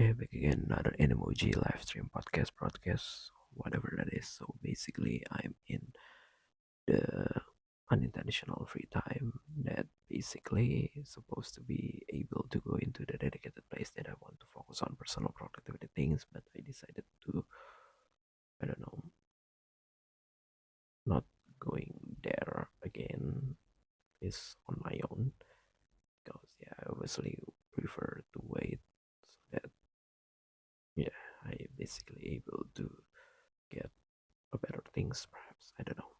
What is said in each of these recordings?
Okay, back again, another emoji live stream podcast broadcast, whatever that is. So basically, I'm in the unintentional free time that basically is supposed to be able to go into the dedicated place that I want to focus on personal productivity things, but I decided to, I don't know, not going there again is on my own because yeah, I obviously prefer to wait so that yeah, I basically able to get a better things perhaps, I don't know.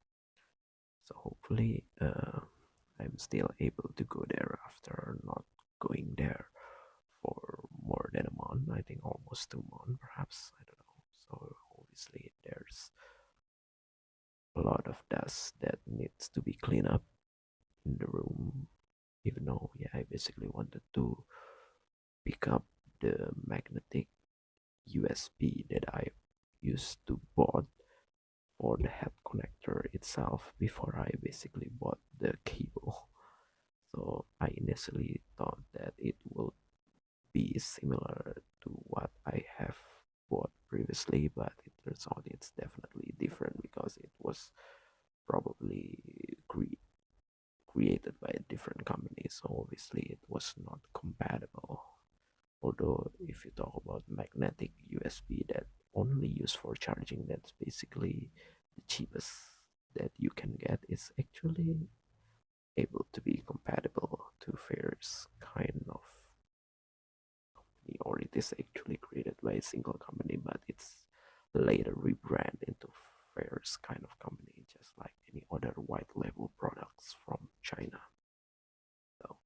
So hopefully I'm still able to go there after not going there for more than a month. I think almost 2 months perhaps, I don't know. So obviously there's a lot of dust that needs to be cleaned up in the room, even though yeah, I basically wanted to pick up the magnetic USB that I used to bought for the head connector itself before I basically bought the cable. So I initially thought that it will be similar to what I have bought previously, but it turns out it's definitely different because it was probably created by a different company. So obviously it was not compatible. Although if you talk about magnetic USB that only used for charging, that's basically the cheapest that you can get, is actually able to be compatible to various kind of company, or it is actually created by a single company, but it's later rebranded into various kind of company, just like any other white label products from China. So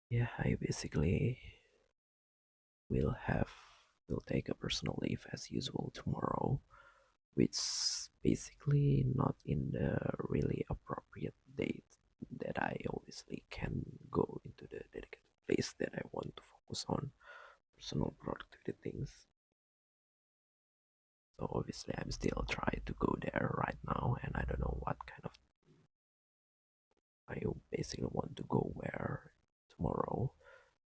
yeah, I basically will have will take a personal leave as usual tomorrow, which basically not in the really appropriate date that I obviously can go into the dedicated place that I want to focus on personal productivity things. So obviously I'm still trying to go there right now, and I don't know what kind of I basically want to go where tomorrow,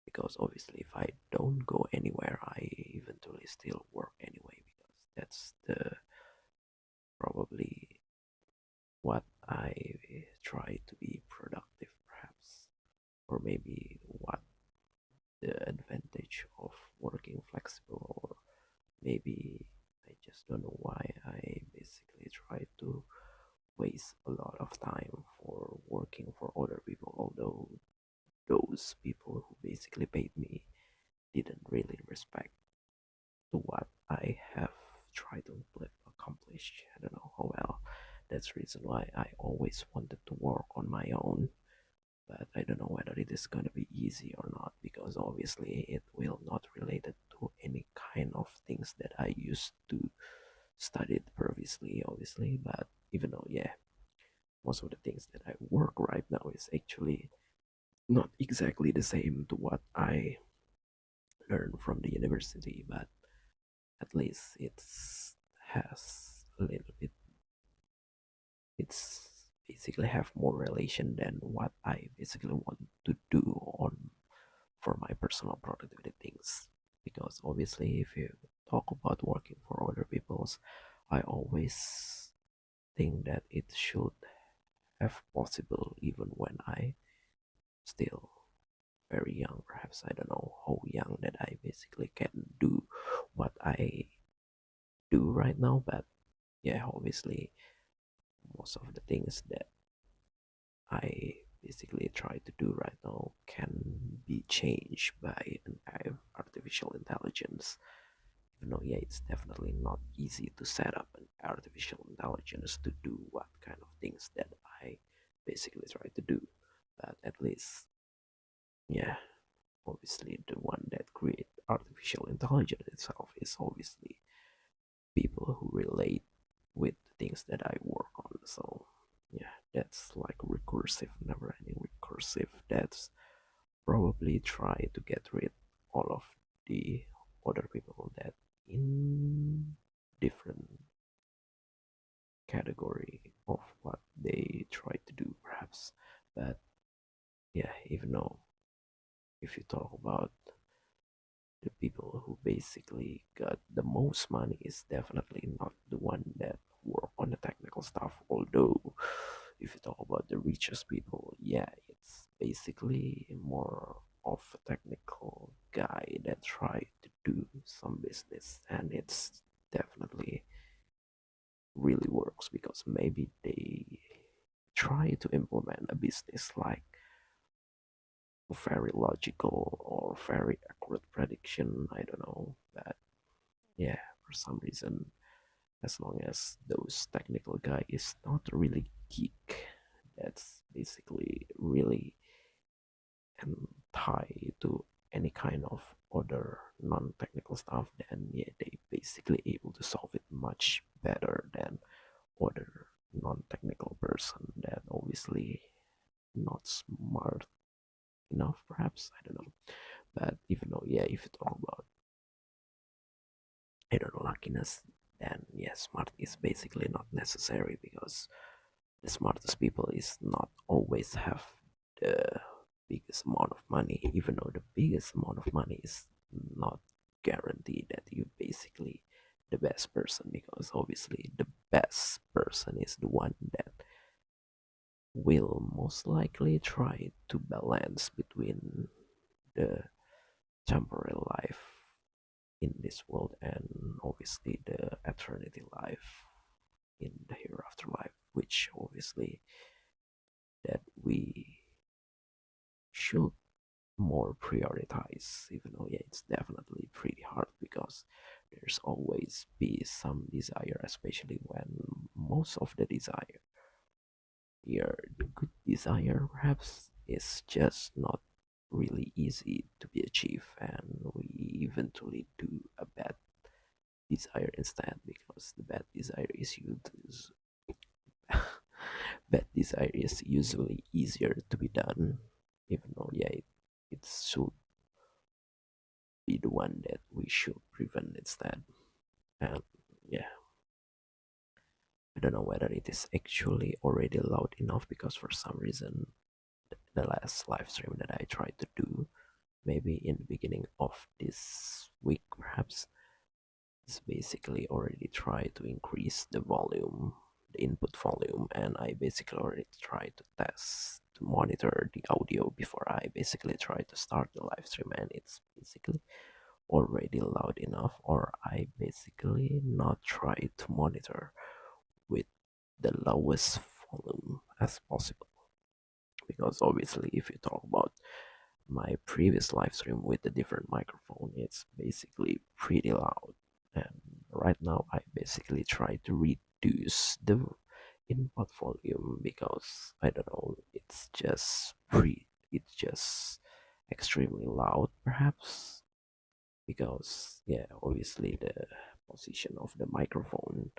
because obviously if I don't go anywhere I eventually still work anyway, because that's the probably what I try to be productive perhaps, or maybe what the advantage of working flexible, or maybe I just don't know why I basically try to waste a lot of time for working for other people, although those people who basically paid me didn't really respect to what I have tried to accomplish. I don't know how well. That's the reason why I always wanted to work on my own, but I don't know whether it is going to be easy or not, because obviously it will not related to any kind of things that I used to studied previously, obviously. But even though yeah, most of the things that I work right now is actually not exactly the same to what I learned from the university, but at least it's has a little bit, it's basically have more relation than what I basically want to do on for my personal productivity things. Because obviously if you talk about working for other people's, I always think that it should have possible even when I still very young. Perhaps I don't know how young that I basically can do what I do right now, but yeah, obviously most of the things that I basically try to do right now can be changed by an artificial intelligence. Even though yeah, it's definitely not easy to set up an artificial intelligence to do what kind of things that I basically try to do, but at least yeah, obviously the one that create artificial intelligence itself is obviously people who relate with the things that I work on. So yeah, that's like recursive, never ending recursive. That's probably try to get rid all of the other people that in different category of what they try to do perhaps. But yeah, even though if you talk about the people who basically got the most money is definitely not the one that work on the technical stuff. Although, if you talk about the richest people, yeah, it's basically more of a technical guy that try to do some business, and it's definitely really works because maybe they try to implement a business like very logical or very accurate prediction. I don't know, but yeah, for some reason, as long as those technical guy is not really geek, that's basically really and tie to any kind of other non-technical stuff, then yeah, they basically able to solve it much better than other non-technical person that obviously not smart enough, perhaps, I don't know. But even though, yeah, if you talk about, I don't know, luckiness, then yeah, smart is basically not necessary because the smartest people is not always have the biggest amount of money, even though the biggest amount of money is not guaranteed that you basically the best person, because obviously the best person is the one that will most likely try to balance between the temporary life in this world and obviously the eternity life in the hereafter life, which obviously that we should more prioritize, even though yeah, it's definitely pretty hard because there's always be some desire, especially when most of the desire, your good desire perhaps, is just not really easy to be achieved, and we eventually do a bad desire instead, because the bad desire is used bad desire is usually easier to be done, even though yeah, it should be the one that we should prevent instead. And yeah, I don't know whether it is actually already loud enough, because for some reason the last live stream that I tried to do, maybe in the beginning of this week perhaps, is basically already tried to increase the volume, the input volume, and I basically already tried to test to monitor the audio before I basically try to start the live stream, and it's basically already loud enough, or I basically not try to monitor with the lowest volume as possible, because obviously if you talk about my previous live stream with a different microphone, it's basically pretty loud, and right now I basically try to reduce the input volume because I don't know, it's just extremely loud perhaps, because yeah, obviously the position of the microphone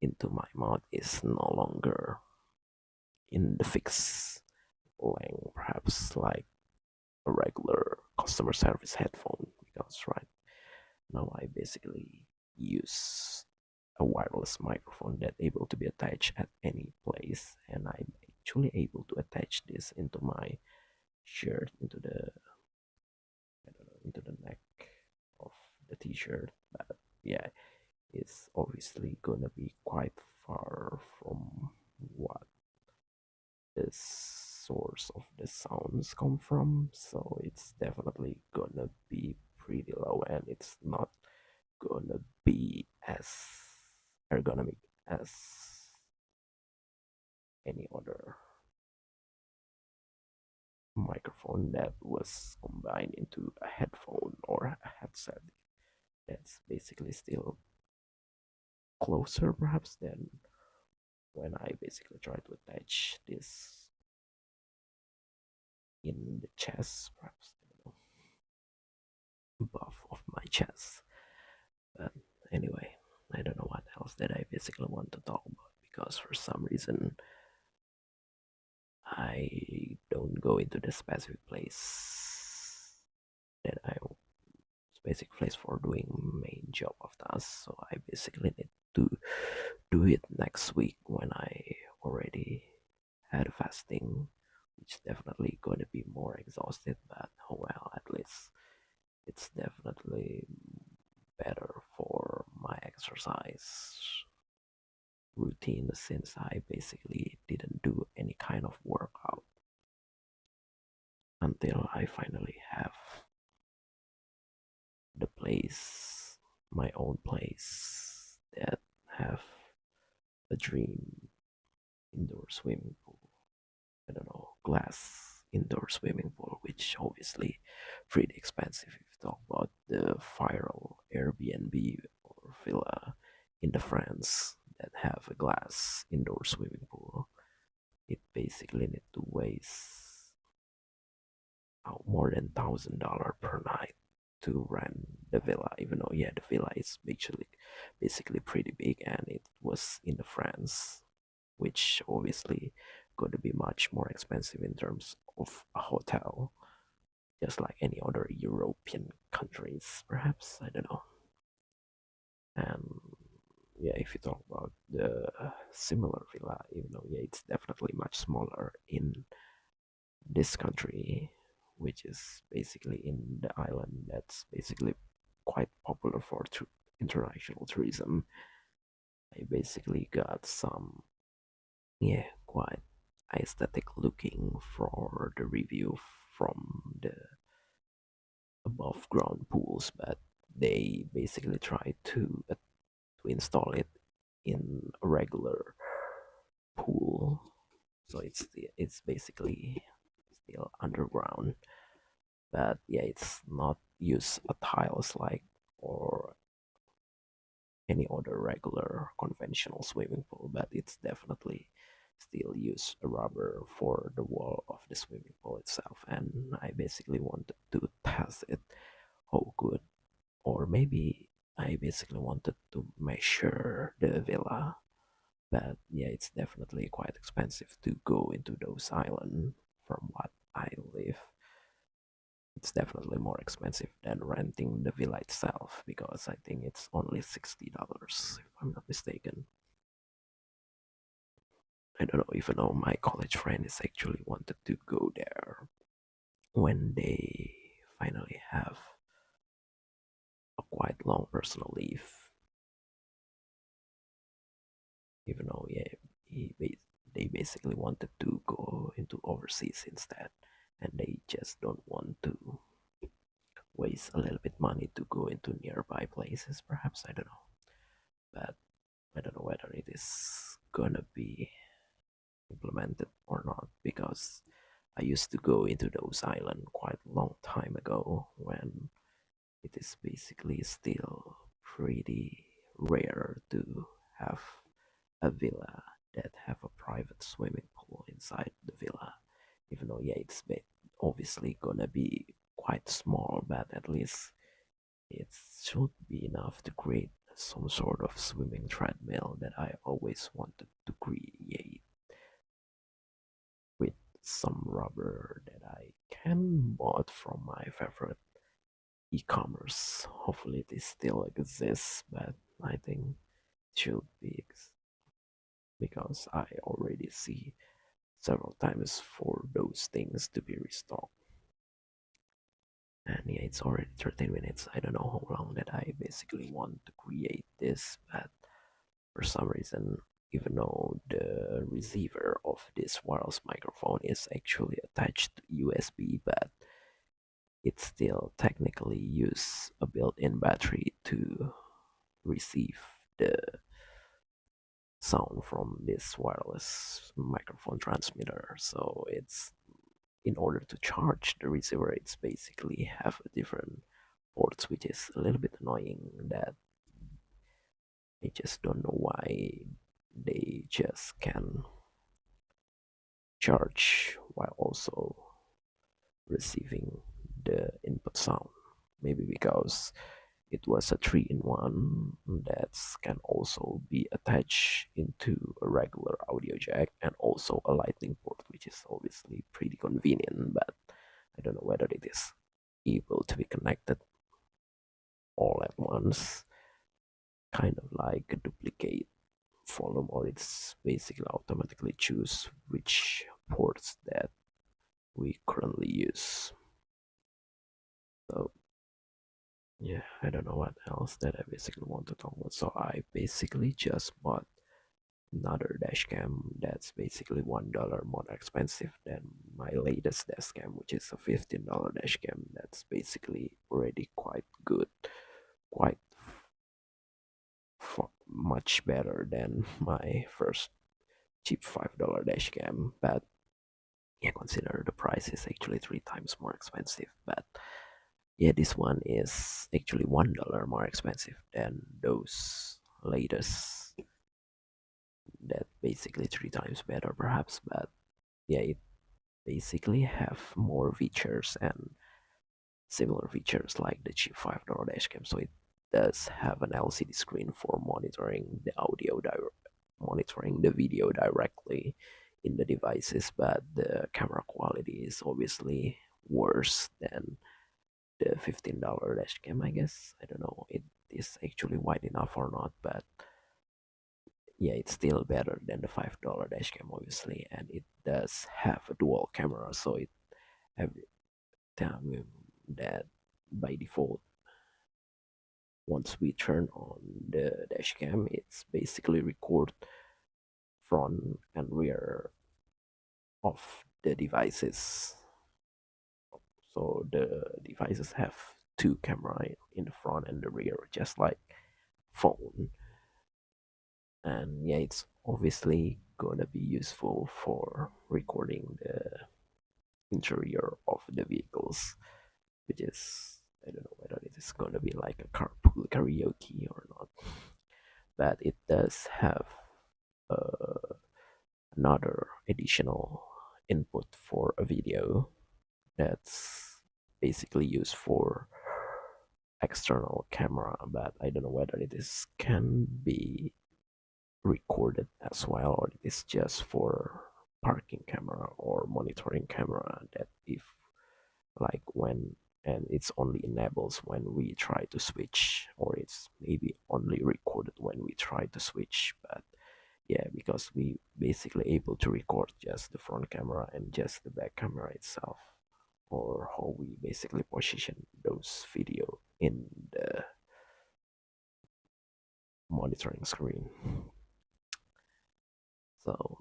into my mouth is no longer in the fixed length, perhaps like a regular customer service headphone, because right now I basically use a wireless microphone that able to be attached at any place, and I'm actually able to attach this into my shirt, into the, I don't know, into the neck of the t-shirt. But yeah, it's obviously gonna be quite far from what the source of the sounds come from, so it's definitely gonna be pretty low, and it's not gonna be as ergonomic as any other microphone that was combined into a headphone or a headset. That's basically still closer perhaps than when I basically try to attach this in the chest, perhaps, I don't know, above of my chest. But anyway, I don't know what else that I basically want to talk about, because for some reason I don't go into the specific place that I specific place for doing main job of tasks. So I basically need to do it next week when I already had fasting, which definitely going to be more exhausted. But oh well, at least it's definitely better for my exercise routine since I basically didn't do any kind of workout until I finally have the place, my own place that have a dream indoor swimming pool. I don't know, glass indoor swimming pool, which obviously pretty expensive if you talk about the viral Airbnb or villa in the France that have a glass indoor swimming pool. It basically need to waste out more than $1,000 per night to rent the villa, even though yeah the villa is basically pretty big and it was in the France, which obviously going to be much more expensive in terms of a hotel, just like any other European countries, perhaps. I don't know. And yeah, if you talk about the similar villa, even though yeah, it's definitely much smaller in this country, which is basically in the island that's basically quite popular for international tourism. I basically got some yeah quite aesthetic looking for the review from the above ground pools, but they basically try to install it in a regular pool, so it's basically still underground, but yeah it's not use a tiles like or any other regular conventional swimming pool, but it's definitely still use a rubber for the wall of the swimming pool itself. And I basically wanted to test it how good, or maybe I basically wanted to measure the villa. But yeah, it's definitely quite expensive to go into those islands from what I live. It's definitely more expensive than renting the villa itself because I think it's only $60 if I'm not mistaken. I don't know, even though my college friend is actually wanted to go there when they finally have a quite long personal leave. Even though yeah, they basically wanted to go into overseas instead, and they just don't want to waste a little bit money to go into nearby places. Perhaps I don't know, but I don't know whether it is gonna be implemented or not because I used to go into those islands quite a long time ago when it is basically still pretty rare to have a villa that have a private swimming pool inside the villa. Even though yeah, it's obviously gonna be quite small, but at least it should be enough to create some sort of swimming treadmill that I always wanted to create with some rubber that I can bought from my favorite e-commerce. Hopefully it still exists, but I think it should be because I already see several times for those things to be restocked. And yeah, it's already 13 minutes. I don't know how long that I basically want to create this, but for some reason, even though the receiver of this wireless microphone is actually attached to USB, but it still technically use a built-in battery to receive the sound from this wireless microphone transmitter. So it's in order to charge the receiver, it's basically have a different ports, which is a little bit annoying that I just don't know why they just can charge while also receiving the input sound. Maybe because it was a 3-in-1 that can also be attached into a regular audio jack and also a lightning port, which is obviously pretty convenient, but I don't know whether it is able to be connected all at once, kind of like a duplicate volume, or it's basically automatically choose which ports that we currently use. So yeah, I don't know what else that I basically want to talk about. So I basically just bought another dash cam that's basically $1 more expensive than my latest dash cam, which is a $15 dash cam. That's basically already quite good, quite much better than my first cheap $5 dash cam. But yeah, consider the price is actually 3 times more expensive. But yeah, this one is actually $1 more expensive than those latest. That basically 3 times better, perhaps. But yeah, it basically have more features and similar features like the cheap $5 dash cam. So it does have an LCD screen for monitoring the monitoring the video directly in the devices, but the camera quality is obviously worse than the $15 dash cam, I guess. I don't know it is actually wide enough or not, but yeah, it's still better than the $5 dash cam, obviously, and it does have a dual camera, so it every time that by default, once we turn on the dash cam, it's basically record front and rear of the devices. So the devices have two camera in the front and the rear, just like phone. And yeah, it's obviously gonna be useful for recording the interior of the vehicles, which is, I don't know whether it is gonna be like a carpool karaoke or not, but it does have uh, another additional input for a video that's basically used for external camera, but I don't know whether it is can be recorded as well, or it is just for parking camera or monitoring camera, that if like when, and it's only enables when we try to switch, or it's maybe only recorded when we try to switch. But yeah, because we basically able to record just the front camera and just the back camera itself, or how we basically position those video in the monitoring screen. So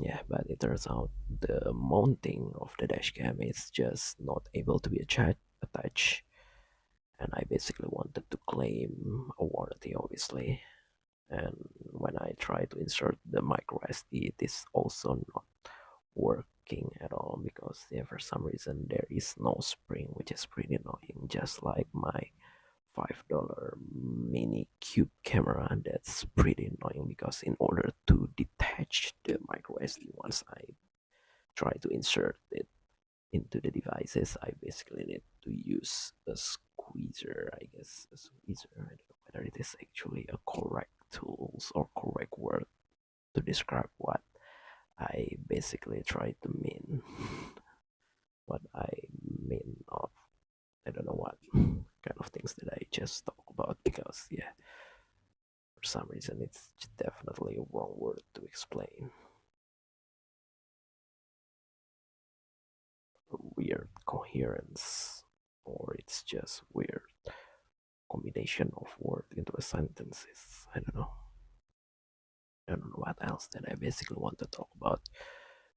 yeah, but it turns out the mounting of the dash cam is just not able to be attached, and I basically wanted to claim a warranty, obviously. And when I try to insert the micro SD, it is also not working at all, because yeah, for some reason there is no spring, which is pretty annoying, just like my $5 mini cube camera. That's pretty annoying, because in order to detach the micro SD, once I try to insert it into the devices, I basically need to use a squeezer, I guess. A squeezer, I don't know whether it is actually a correct tools or correct word to describe what I basically try to mean. What I mean of, I don't know what kind of things that I just talk about, because yeah, for some reason it's definitely a wrong word to explain. Weird coherence, or it's just weird combination of words into a sentences. I don't know. I don't know what else that I basically want to talk about,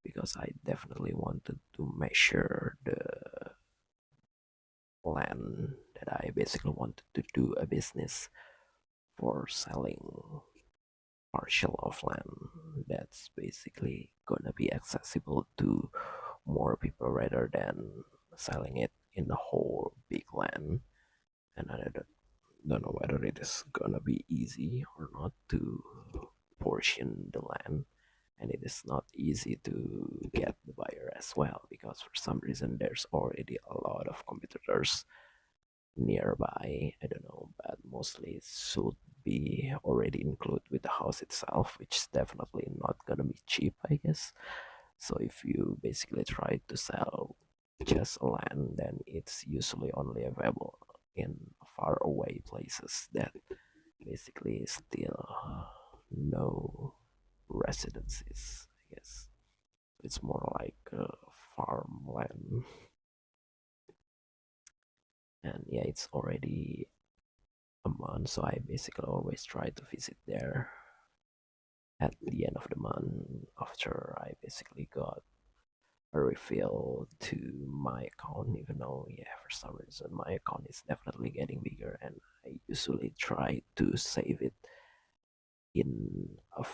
because I definitely wanted to measure the land that I basically wanted to do a business for selling partial of land that's basically gonna be accessible to more people, rather than selling it in the whole big land. And I don't know whether it is gonna be easy or not to portion the land, and it is not easy to get the buyer as well, because for some reason there's already a lot of competitors nearby. I don't know, but mostly it should be already included with the house itself, which is definitely not gonna be cheap, I guess. So if you basically try to sell just land, then it's usually only available in far away places that basically still no residences, I guess. It's more like farmland, and yeah, it's already a month, so I basically always try to visit there at the end of the month after I basically got a refill to my account, even though, yeah, for some reason my account is definitely getting bigger, and I usually try to save it in a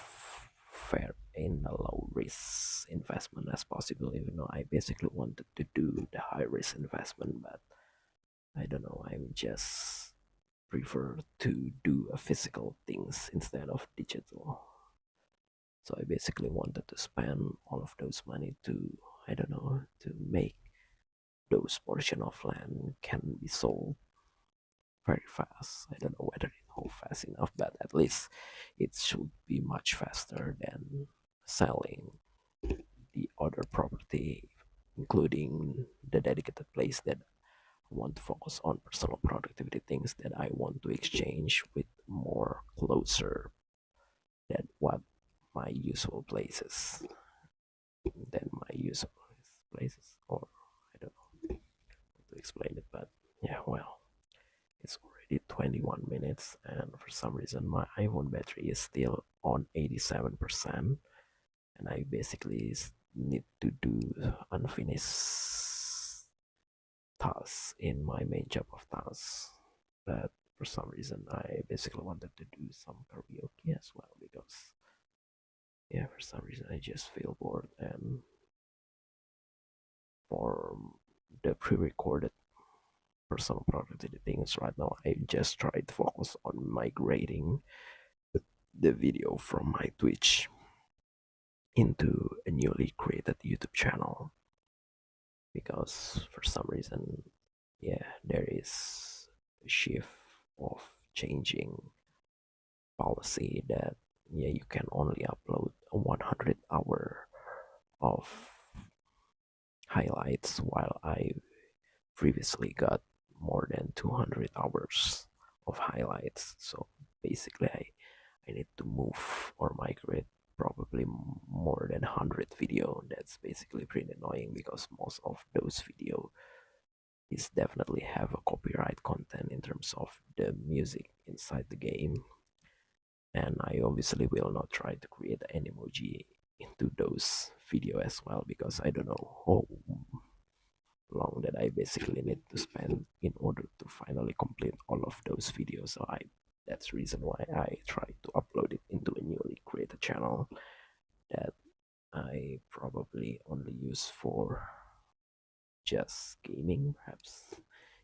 in a low risk investment as possible, even though I basically wanted to do the high risk investment. But I don't know, I'm just prefer to do a physical things instead of digital. So I basically wanted to spend all of those money to, I don't know, to make those portion of land can be sold very fast. I don't know whether it will fast enough, but at least it should be much faster than selling the other property, including the dedicated place that I want to focus on personal productivity things that I want to exchange with more closer than what my usual places or I don't know how to explain it, but yeah, well, it's already 21 minutes, and for some reason my iPhone battery is still on 87%, and I basically need to do unfinished tasks in my main job of tasks. But for some reason I basically wanted to do some karaoke as well, because yeah, for some reason I just feel bored, and for the pre-recorded personal productivity things right now, I just try to focus on migrating the video from my Twitch into a newly created YouTube channel, because for some reason, yeah, there is a shift of changing policy that, yeah, you can only upload a 100-hour of highlights, while I previously got more than 200 hours of highlights. So basically I need to move or migrate probably more than 100 video. That's basically pretty annoying, because most of those video is definitely have a copyright content in terms of the music inside the game, and I obviously will not try to create an emoji into those video as well, because I don't know how long that I basically need to spend in order to finally complete all of those videos. So that's the reason why I try to upload it into a newly created channel that I probably only use for just gaming, perhaps.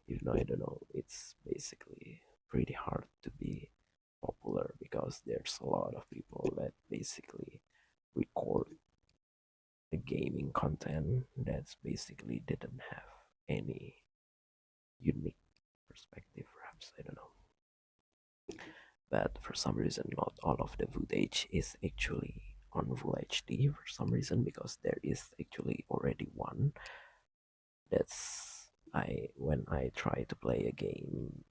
Even though I don't know, it's basically pretty hard to be popular, because there's a lot of people that basically record the gaming content that's basically didn't have any unique perspective, perhaps, I don't know. But for some reason not all of the footage is actually on full HD for some reason, because there is actually already one that's when I try to play a game,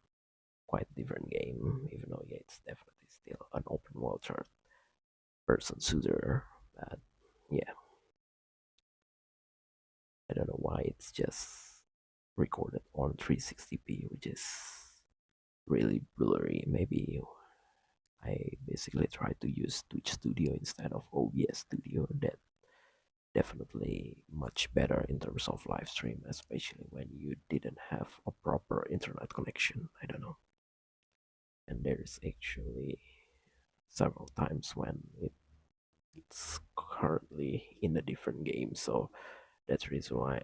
quite different game, even though, yeah, it's definitely still an open world third person shooter. But yeah, I don't know why it's just recorded on 360p, which is really blurry. Maybe I basically try to use Twitch Studio instead of OBS Studio. That definitely much better in terms of live stream, especially when you didn't have a proper internet connection. I don't know. And there's actually several times when it's currently in a different game, so that's the reason why,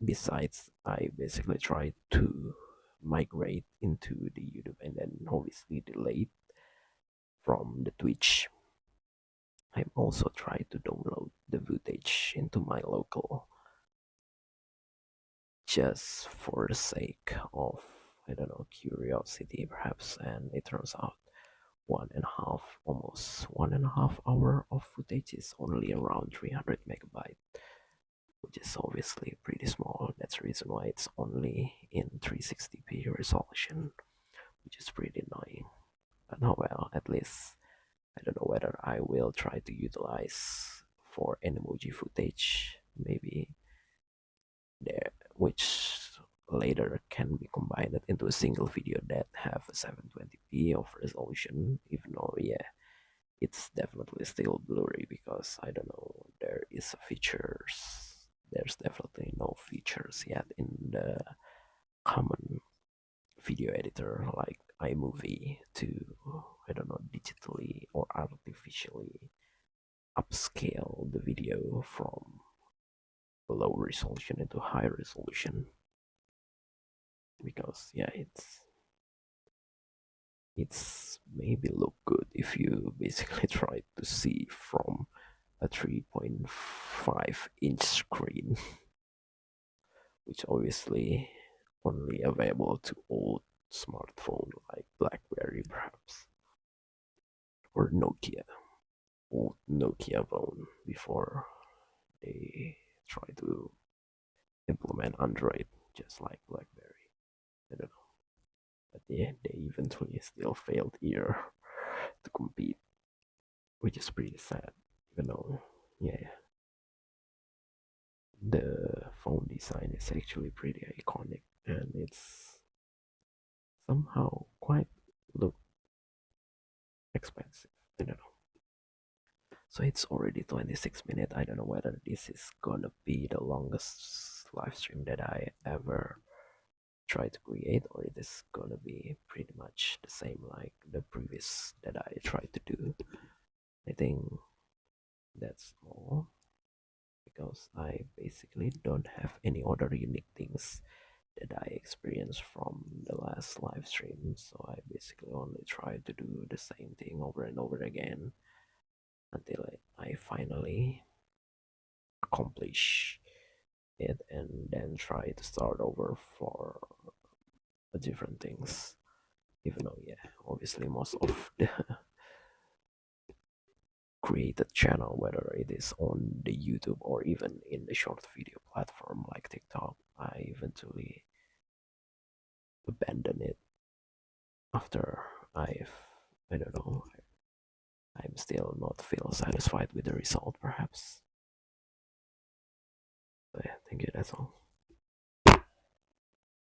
besides I basically try to migrate into the YouTube and then obviously delete from the Twitch, I'm also trying to download the footage into my local, just for the sake of, I don't know, curiosity perhaps. And it turns out almost 1.5 hour of footage is only around 300 megabyte, which is obviously pretty small. That's the reason why it's only in 360p resolution, which is pretty annoying. But oh well, at least I don't know whether I will try to utilize for an emoji footage, maybe there, which later can be combined into a single video that have a 720p of resolution, even though yeah, it's definitely still blurry because I don't know, there's definitely no features yet in the common video editor like iMovie to, I don't know, digitally or artificially upscale the video from low resolution into high resolution, because yeah, it's maybe look good if you basically try to see from a 3.5-inch screen, which obviously only available to old smartphone like BlackBerry perhaps, or Nokia, old Nokia phone before they try to implement Android just like BlackBerry. I don't know, but yeah, they eventually still failed here to compete, which is pretty sad. Even though, yeah, the phone design is actually pretty iconic and it's somehow quite look expensive. I don't know. So it's already 26 minutes. I don't know whether this is gonna be the longest live stream that I ever try to create, or it is gonna be pretty much the same like the previous that I tried to do. I think that's all, because I basically don't have any other unique things that I experienced from the last live stream, so I basically only try to do the same thing over and over again until I finally accomplish it, and then try to start over for different things. Even though, yeah, obviously most of the created channel, whether it is on the YouTube or even in the short video platform like TikTok, I eventually abandon it after I don't know, I'm still not feel satisfied with the result perhaps. But yeah, thank you, that's all.